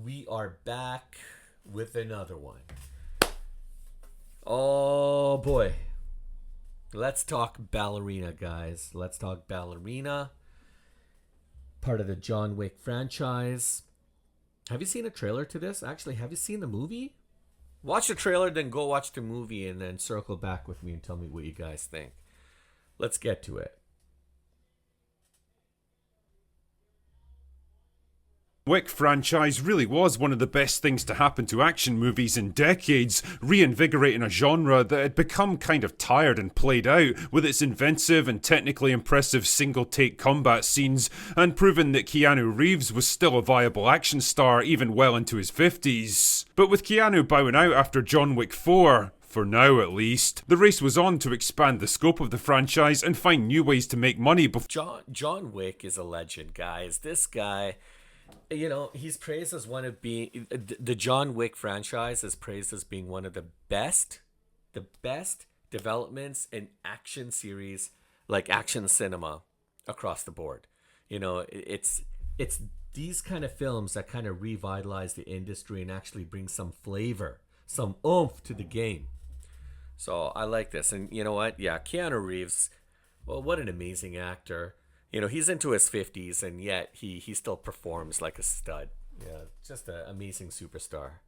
We are back with another one. Oh boy. Let's talk Ballerina, guys. Let's talk Ballerina. Part of the John Wick franchise. Have you seen a trailer to this? Actually, have you seen the movie? Watch the trailer, then go watch the movie, and then circle back with me and tell me what you guys think. Let's get to it. Wick franchise really was one of the best things to happen to action movies in decades, reinvigorating a genre that had become kind of tired and played out with its inventive and technically impressive single-take combat scenes, and proving that Keanu Reeves was still a viable action star even well into his 50s. But with Keanu bowing out after John Wick 4, for now at least, the race was on to expand the scope of the franchise and find new ways to make money before John Wick is a legend, guys. This guy... he's praised as one of being the John Wick franchise is praised as being one of the best developments in action series, like action cinema across the board. It's these kind of films that kind of revitalize the industry and actually bring some flavor, some oomph to the game. So I like this. And you know what? Yeah, Keanu Reeves, well, what an amazing actor. He's into his 50s, and yet he still performs like a stud. Yeah, just an amazing superstar.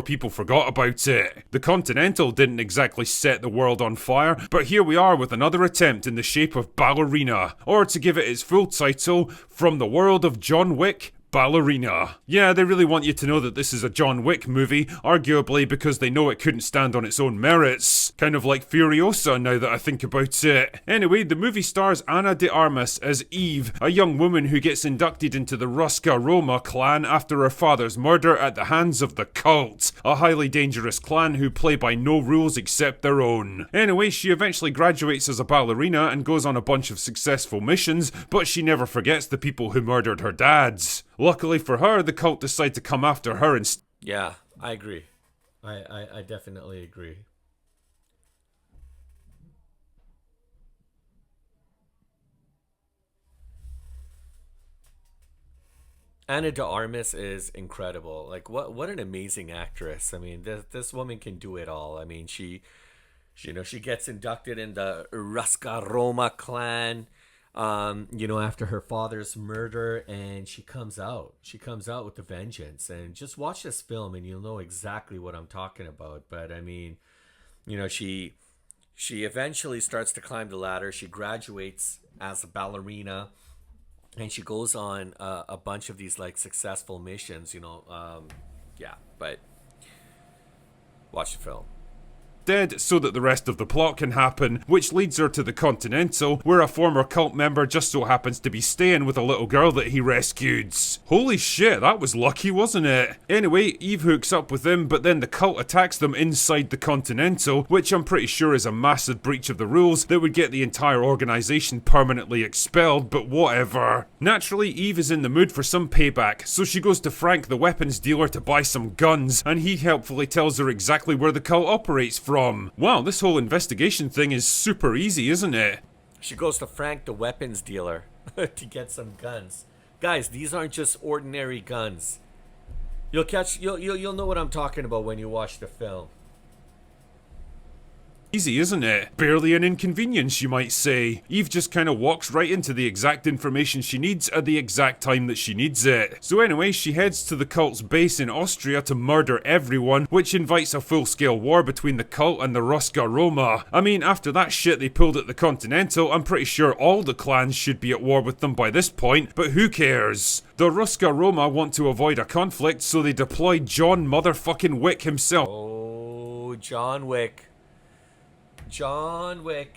people forgot about it. The Continental didn't exactly set the world on fire, but here we are with another attempt in the shape of Ballerina, or to give it its full title, From the World of John Wick, Ballerina. Yeah, they really want you to know that this is a John Wick movie, arguably because they know it couldn't stand on its own merits. Kind of like Furiosa now that I think about it. Anyway, the movie stars Ana de Armas as Eve, a young woman who gets inducted into the Ruska Roma clan after her father's murder at the hands of the Cult, a highly dangerous clan who play by no rules except their own. Anyway, she eventually graduates as a ballerina and goes on a bunch of successful missions, but she never forgets the people who murdered her dads. Luckily for her, the Cult decide to come after her instead. Yeah, I agree. I definitely agree. Ana de Armas is incredible. Like what an amazing actress. I mean, this woman can do it all. I mean, she gets inducted in the Ruska Roma clan. After her father's murder, and she comes out with a vengeance. And just watch this film and you'll know exactly what I'm talking about. But I mean, she eventually starts to climb the ladder. She graduates as a ballerina, and she goes on a bunch of these like successful missions. But watch the film so that the rest of the plot can happen, which leads her to the Continental, where a former Cult member just so happens to be staying with a little girl that he rescued. Holy shit, that was lucky, wasn't it? Anyway, Eve hooks up with him, but then the Cult attacks them inside the Continental, which I'm pretty sure is a massive breach of the rules that would get the entire organisation permanently expelled, but whatever. Naturally, Eve is in the mood for some payback, so she goes to Frank, the weapons dealer, to buy some guns, and he helpfully tells her exactly where the Cult operates from. Wow, this whole investigation thing is super easy, isn't it? She goes to Frank, the weapons dealer, to get some guns. Guys, these aren't just ordinary guns. You'll know what I'm talking about when you watch the film. Easy, isn't it? Barely an inconvenience, you might say. Eve just kind of walks right into the exact information she needs at the exact time that she needs it. So anyway, she heads to the Cult's base in Austria to murder everyone, which invites a full-scale war between the Cult and the Ruska Roma. I mean, after that shit they pulled at the Continental, I'm pretty sure all the clans should be at war with them by this point, but who cares? The Ruska Roma want to avoid a conflict, so they deploy John motherfucking Wick himself. Oh, John Wick. John Wick.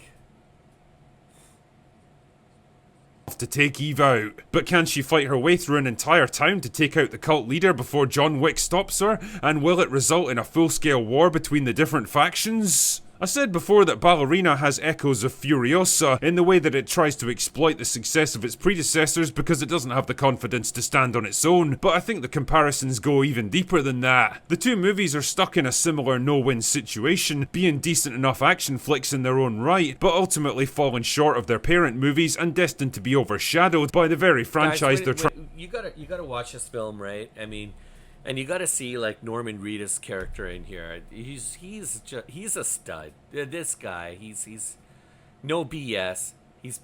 To take Eve out. But can she fight her way through an entire town to take out the Cult leader before John Wick stops her? And will it result in a full-scale war between the different factions? I said before that Ballerina has echoes of Furiosa in the way that it tries to exploit the success of its predecessors because it doesn't have the confidence to stand on its own, but I think the comparisons go even deeper than that. The two movies are stuck in a similar no-win situation, being decent enough action flicks in their own right, but ultimately falling short of their parent movies and destined to be overshadowed by the very franchise they're trying. You gotta watch this film, right? I mean, and you gotta see like Norman Reedus' character in here. He's a stud. This guy, he's no BS. He's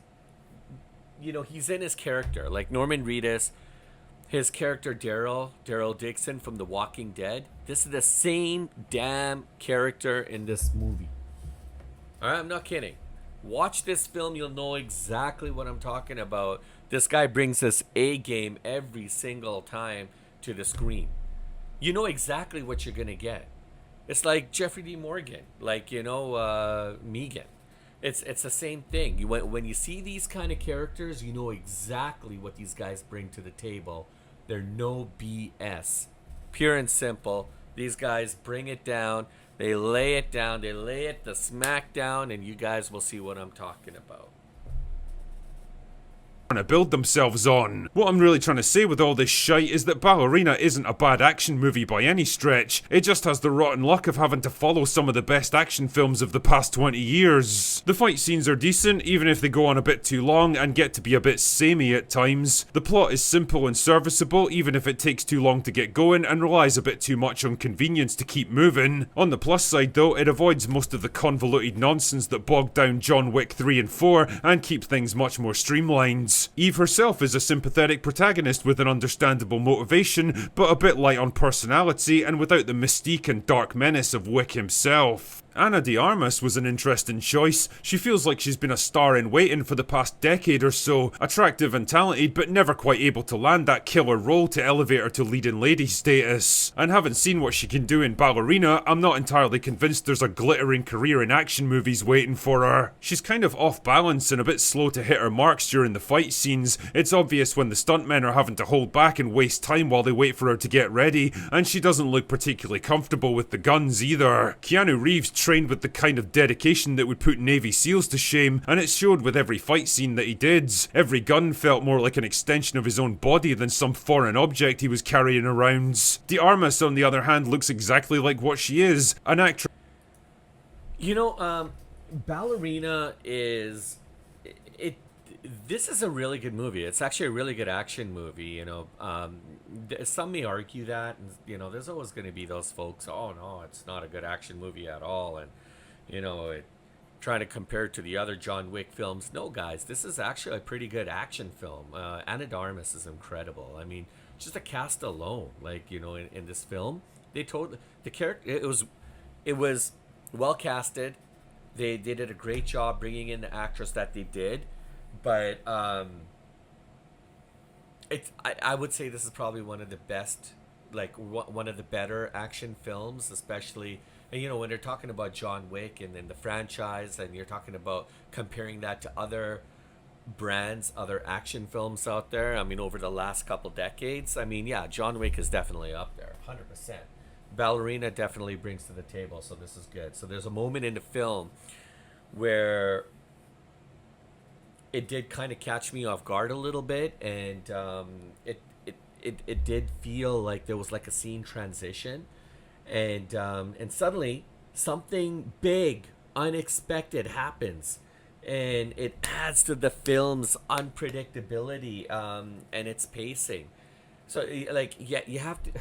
in his character. Like Norman Reedus, his character Daryl Dixon from The Walking Dead. This is the same damn character in this movie. All right, I'm not kidding. Watch this film, you'll know exactly what I'm talking about. This guy brings this A game every single time to the screen. You know exactly what you're gonna get. It's like Jeffrey D. Morgan, like Megan. It's the same thing. When you see these kind of characters, you know exactly what these guys bring to the table. They're no BS, pure and simple. These guys bring it down. They lay it down. They lay it the smack down, and you guys will see what I'm talking about. To build themselves on. What I'm really trying to say with all this shite is that Ballerina isn't a bad action movie by any stretch. It just has the rotten luck of having to follow some of the best action films of the past 20 years. The fight scenes are decent, even if they go on a bit too long and get to be a bit samey at times. The plot is simple and serviceable, even if it takes too long to get going and relies a bit too much on convenience to keep moving. On the plus side though, it avoids most of the convoluted nonsense that bogged down John Wick 3 and 4 and keep things much more streamlined. Eve herself is a sympathetic protagonist with an understandable motivation, but a bit light on personality and without the mystique and dark menace of Wick himself. Ana de Armas was an interesting choice. She feels like she's been a star in waiting for the past decade or so, attractive and talented but never quite able to land that killer role to elevate her to leading lady status. And having seen what she can do in Ballerina, I'm not entirely convinced there's a glittering career in action movies waiting for her. She's kind of off balance and a bit slow to hit her marks during the fight scenes. It's obvious when the stuntmen are having to hold back and waste time while they wait for her to get ready, and she doesn't look particularly comfortable with the guns either. Keanu Reeves trained with the kind of dedication that would put Navy SEALs to shame, and it showed with every fight scene that he did. Every gun felt more like an extension of his own body than some foreign object he was carrying around. De Armas, on the other hand, looks exactly like what she is, an actress. Ballerina is it. This is a really good movie. It's actually a really good action movie. Some may argue that, and there's always going to be those folks. Oh no, it's not a good action movie at all, and trying to compare it to the other John Wick films. No, guys, this is actually a pretty good action film. Ana de Armas is incredible. I mean, just the cast alone, in this film, they told the character it was well casted. They did a great job bringing in the actress that they did. But I would say this is probably one of the best, one of the better action films, especially, and when they're talking about John Wick and then the franchise, and you're talking about comparing that to other brands, other action films out there. I mean, over the last couple decades, yeah, John Wick is definitely up there, 100%. Ballerina definitely brings to the table, so this is good. So there's a moment in the film where it did kind of catch me off guard a little bit, and it did feel like there was like a scene transition, and suddenly something big, unexpected happens, and it adds to the film's unpredictability and its pacing. So you have to,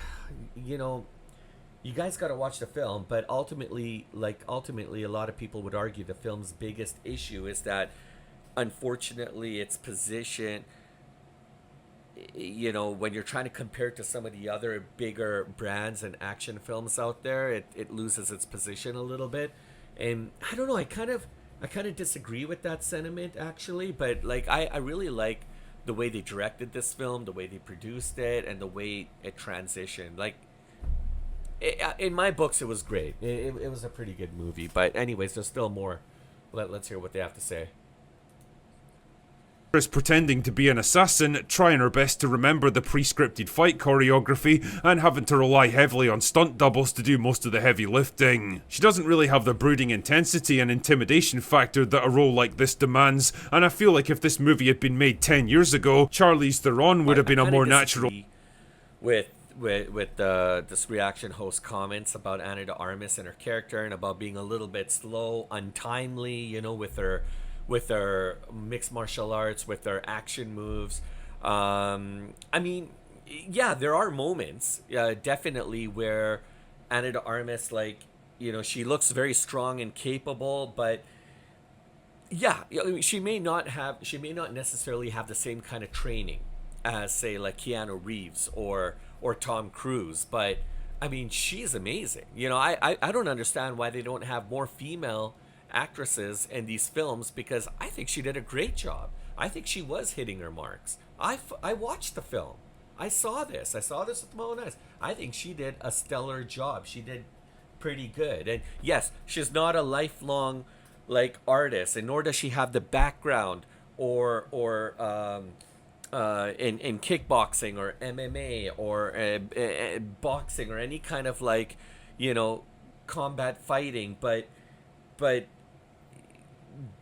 you guys got to watch the film, but ultimately, a lot of people would argue the film's biggest issue is that, unfortunately, its position, when you're trying to compare it to some of the other bigger brands and action films out there, it loses its position a little bit. And I don't know, I kind of disagree with that sentiment, actually, but I really like the way they directed this film, the way they produced it, and the way it transitioned. In my books, it was great. It was a pretty good movie. But anyways, there's still more. Let's hear what they have to say. is pretending to be an assassin, trying her best to remember the pre-scripted fight choreography, and having to rely heavily on stunt doubles to do most of the heavy lifting. She doesn't really have the brooding intensity and intimidation factor that a role like this demands, and I feel like if this movie had been made 10 years ago, Charlize Theron would have been a more natural... With this reaction host comments about Anna de Armas and her character, and about being a little bit slow, untimely, with her mixed martial arts, with her action moves. I mean, yeah, there are moments, definitely, where Anna de Armas, she looks very strong and capable, but yeah, she may not necessarily have the same kind of training as, say, like Keanu Reeves or Tom Cruise, but I mean, she's amazing. I don't understand why they don't have more female actresses in these films, because I think she did a great job. I think she was hitting her marks. I watched the film. I saw this with my own eyes. I think she did a stellar job. She did pretty good. And yes, she's not a lifelong artist, and nor does she have the background or in kickboxing or MMA or boxing or any kind of combat fighting, but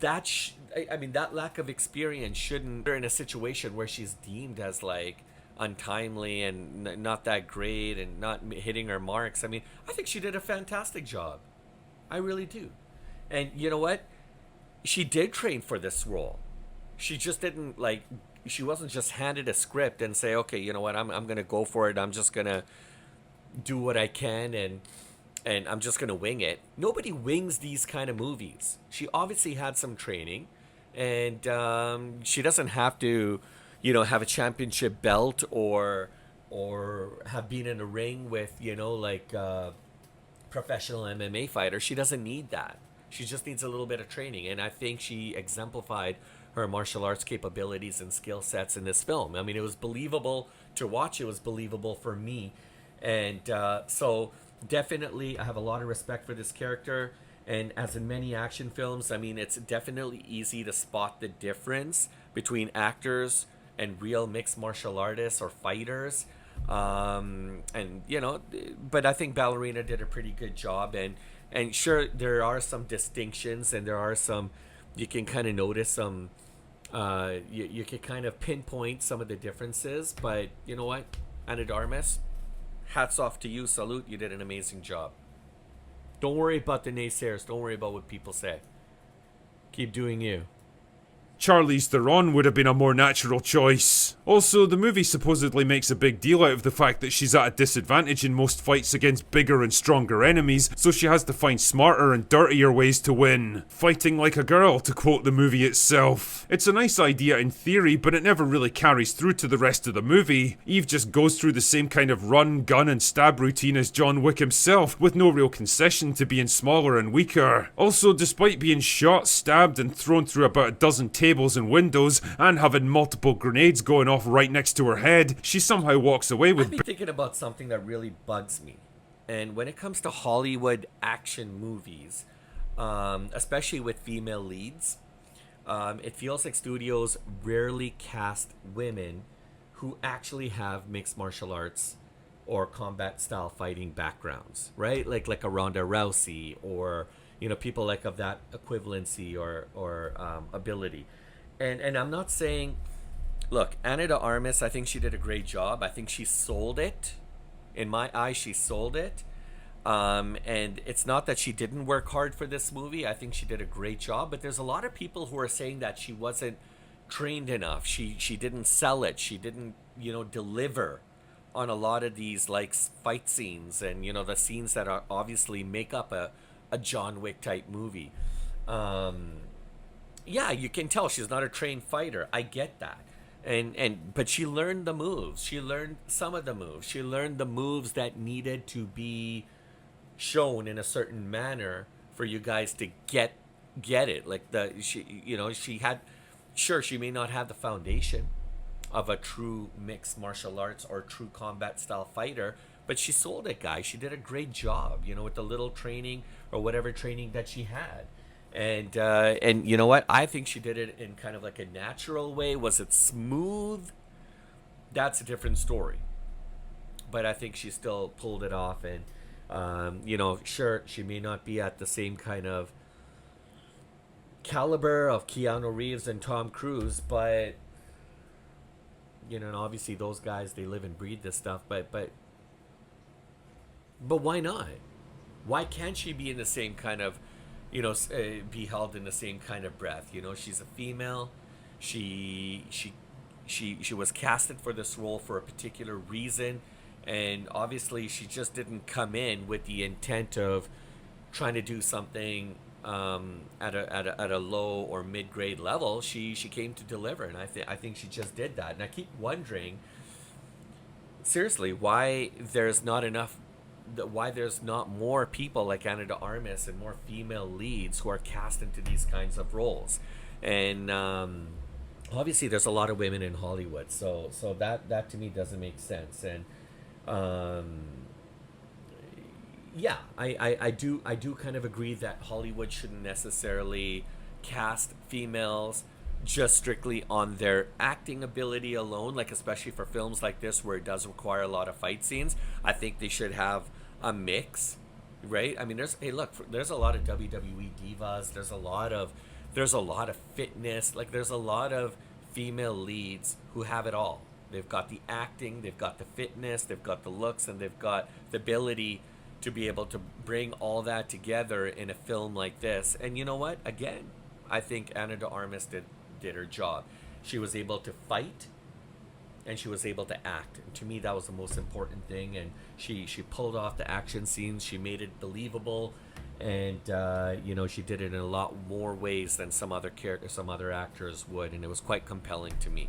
that lack of experience shouldn't put her in a situation where she's deemed as untimely and not that great and not hitting her marks. I mean, I think she did a fantastic job. I really do. And you know what? She did train for this role. She just didn't she wasn't just handed a script and say, okay, you know what, I'm gonna go for it. I'm just gonna do what I can and I'm just gonna wing it. Nobody wings these kind of movies. She obviously had some training, and she doesn't have to, have a championship belt or have been in a ring with professional MMA fighter. She doesn't need that. She just needs a little bit of training, and I think she exemplified her martial arts capabilities and skill sets in this film. I mean, it was believable to watch. It was believable for me, and so definitely I have a lot of respect for this character. And as in many action films, I mean, it's definitely easy to spot the difference between actors and real mixed martial artists or fighters. But I think Ballerina did a pretty good job, and sure, there are some distinctions, and there are some, you can kind of notice some, you can kind of pinpoint some of the differences, but you know what, Ana de Armas, hats off to you, salute, you did an amazing job. Don't worry about the naysayers, don't worry about what people say. Keep doing you. Charlize Theron would have been a more natural choice. Also, the movie supposedly makes a big deal out of the fact that she's at a disadvantage in most fights against bigger and stronger enemies, so she has to find smarter and dirtier ways to win. Fighting like a girl, to quote the movie itself. It's a nice idea in theory, but it never really carries through to the rest of the movie. Eve just goes through the same kind of run, gun and stab routine as John Wick himself, with no real concession to being smaller and weaker. Also, despite being shot, stabbed and thrown through about a dozen tables and windows, and having multiple grenades going off right next to her head, she somehow walks away with... I've been thinking about something that really bugs me. And when it comes to Hollywood action movies, especially with female leads, it feels like studios rarely cast women who actually have mixed martial arts or combat style fighting backgrounds, right? Like a Ronda Rousey, or people like of that equivalency or ability. And I'm not saying, look, Ana de Armas, I think she did a great job. I think she sold it. In my eyes, she sold it. And it's not that she didn't work hard for this movie. I think she did a great job. But there's a lot of people who are saying that she wasn't trained enough. She didn't sell it. She didn't, deliver on a lot of these fight scenes and, the scenes that are obviously make up a John Wick type movie. Yeah, you can tell she's not a trained fighter. I get that. But she learned the moves. She learned some of the moves. She learned the moves that needed to be shown in a certain manner for you guys to get it. She had, sure, she may not have the foundation of a true mixed martial arts or true combat style fighter, but she sold it, guys. She did a great job, with the little training or whatever training that she had. And you know what? I think she did it in kind of like a natural way. Was it smooth? That's a different story. But I think she still pulled it off. And sure, she may not be at the same kind of caliber of Keanu Reeves and Tom Cruise, but and obviously those guys, they live and breathe this stuff. But why not? Why can't she be in the same kind of, be held in the same kind of breath? She's a female. She was casted for this role for a particular reason, and obviously she just didn't come in with the intent of trying to do something at a low or mid grade level. She came to deliver, and I think she just did that. And I keep wondering, seriously, why there's not more people like Ana de Armas and more female leads who are cast into these kinds of roles. And obviously there's a lot of women in Hollywood, so that to me doesn't make sense. And yeah, I do kind of agree that Hollywood shouldn't necessarily cast females just strictly on their acting ability alone, like especially for films like this where it does require a lot of fight scenes. I think they should have a mix, right? I mean, there's a lot of WWE divas. There's a lot of fitness. Like, there's a lot of female leads who have it all. They've got the acting, they've got the fitness, they've got the looks, and they've got the ability to be able to bring all that together in a film like this. And you know what? Again, I think Ana de Armas did her job. She was able to fight, and she was able to act. And to me, that was the most important thing. And she pulled off the action scenes. She made it believable, and she did it in a lot more ways than some other actors would, and it was quite compelling to me.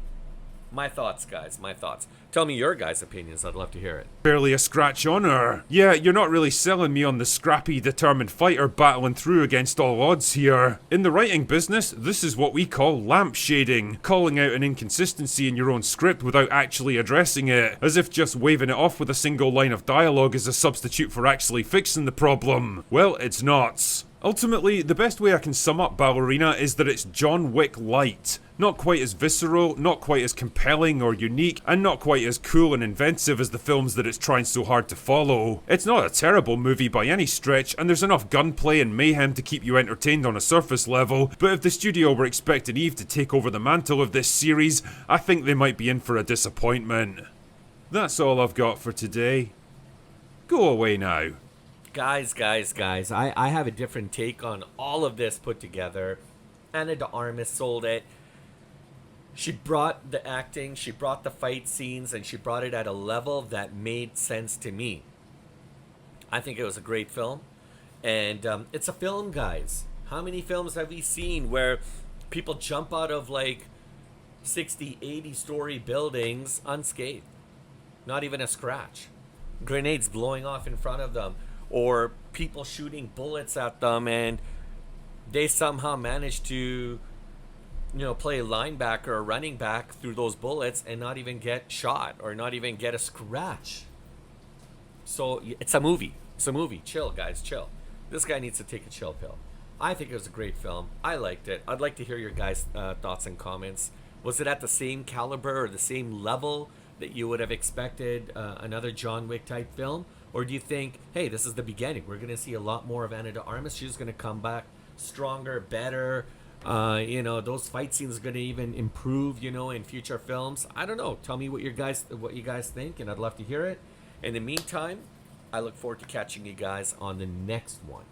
My thoughts, guys. My thoughts. Tell me your guys' opinions. I'd love to hear it. Barely a scratch on her. Yeah, you're not really selling me on the scrappy, determined fighter battling through against all odds here. In the writing business, this is what we call lampshading, calling out an inconsistency in your own script without actually addressing it, as if just waving it off with a single line of dialogue is a substitute for actually fixing the problem. Well, it's not. Ultimately, the best way I can sum up Ballerina is that it's John Wick Lite. Not quite as visceral, not quite as compelling or unique, and not quite as cool and inventive as the films that it's trying so hard to follow. It's not a terrible movie by any stretch, and there's enough gunplay and mayhem to keep you entertained on a surface level, but if the studio were expecting Eve to take over the mantle of this series, I think they might be in for a disappointment. That's all I've got for today. Go away now. Guys, I have a different take on all of this put together. Ana de Armas sold it. She brought the acting, she brought the fight scenes, and she brought it at a level that made sense to me. I think it was a great film. And it's a film, guys. How many films have we seen where people jump out of like 60, 80-story buildings unscathed? Not even a scratch. Grenades blowing off in front of them, or people shooting bullets at them, and they somehow manage to play a linebacker or running back through those bullets and not even get shot or not even get a scratch. So it's a movie. Chill, guys, chill. This guy needs to take a chill pill. I think it was a great film. I liked it. I'd like to hear your guys' thoughts and comments. Was it at the same caliber or the same level that you would have expected another John Wick type film? Or do you think, hey, this is the beginning, we're going to see a lot more of Ana de Armas, she's going to come back stronger, better, those fight scenes are going to even improve, in future films? I don't know. Tell me what you guys think, and I'd love to hear it. In the meantime, I look forward to catching you guys on the next one.